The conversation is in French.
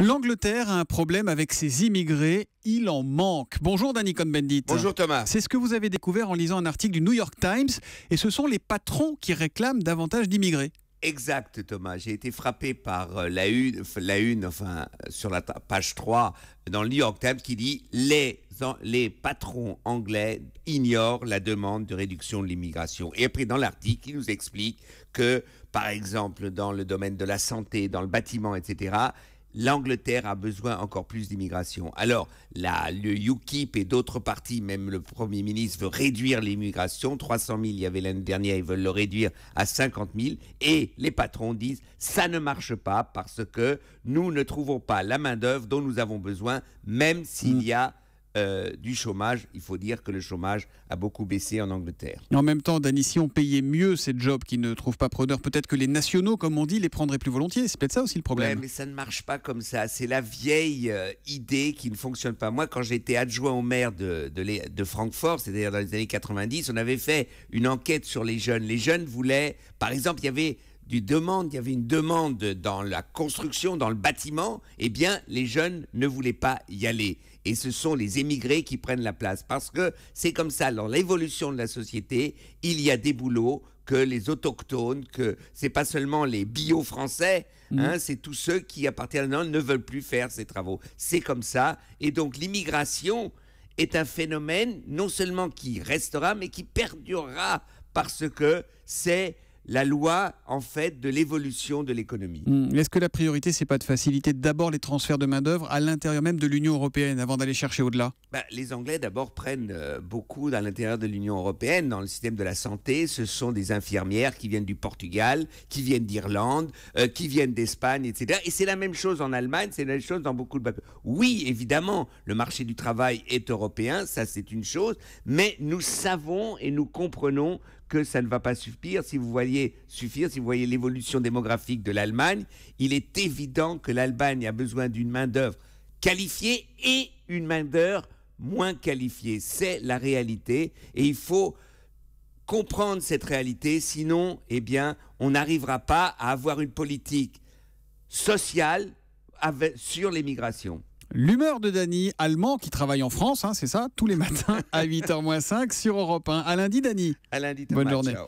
L'Angleterre a un problème avec ses immigrés. Il en manque. Bonjour Danny Cohn-Bendit. Bonjour Thomas. C'est ce que vous avez découvert en lisant un article du New York Times. Et ce sont les patrons qui réclament davantage d'immigrés. Exact Thomas, j'ai été frappé par la une sur la page 3 dans le New York Times qui dit les patrons anglais ignorent la demande de réduction de l'immigration. Et après dans l'article, il nous explique que par exemple dans le domaine de la santé, dans le bâtiment, etc., l'Angleterre a besoin encore plus d'immigration. Alors, le UKIP et d'autres partis, même le Premier ministre, veut réduire l'immigration. 300 000, il y avait l'année dernière, ils veulent le réduire à 50 000. Et les patrons disent, ça ne marche pas parce que nous ne trouvons pas la main-d'œuvre dont nous avons besoin, même s'il y a du chômage. Il faut dire que le chômage a beaucoup baissé en Angleterre. En même temps, Danny, si on payait mieux ces jobs qui ne trouvent pas preneur, peut-être que les nationaux, comme on dit, les prendraient plus volontiers. C'est peut-être ça aussi le problème. Ouais, mais ça ne marche pas comme ça. C'est la vieille idée qui ne fonctionne pas. Moi, quand j'étais adjoint au maire de Francfort, c'est-à-dire dans les années 90, on avait fait une enquête sur les jeunes. Les jeunes voulaient, par exemple, il y avait une demande dans la construction, dans le bâtiment, eh bien, les jeunes ne voulaient pas y aller. Et ce sont les émigrés qui prennent la place. Parce que c'est comme ça, dans l'évolution de la société, il y a des boulots que les autochtones, que c'est pas seulement les bio-français, c'est tous ceux qui, à partir de maintenant, ne veulent plus faire ces travaux. C'est comme ça. Et donc, l'immigration est un phénomène non seulement qui restera, mais qui perdurera parce que c'est la loi, en fait, de l'évolution de l'économie. Est-ce que la priorité, c'est pas de faciliter d'abord les transferts de main-d'œuvre à l'intérieur même de l'Union européenne avant d'aller chercher au-delà ? Les Anglais, d'abord, prennent beaucoup à l'intérieur de l'Union européenne. Dans le système de la santé, ce sont des infirmières qui viennent du Portugal, qui viennent d'Irlande, qui viennent d'Espagne, etc. Et c'est la même chose en Allemagne, c'est la même chose dans beaucoup de... Oui, évidemment, le marché du travail est européen, ça c'est une chose, mais nous savons et nous comprenons que ça ne va pas suffire. Si vous voyez l'évolution démographique de l'Allemagne, il est évident que l'Allemagne a besoin d'une main-d'œuvre qualifiée et une main-d'œuvre moins qualifiée. C'est la réalité et il faut comprendre cette réalité, sinon, eh bien, on n'arrivera pas à avoir une politique sociale sur l'immigration. L'humeur de Danny, allemand, qui travaille en France, c'est ça, tous les matins à 8h-5 sur Europe 1. À lundi, Danny. À lundi, Thomas. Bonne journée. Ciao.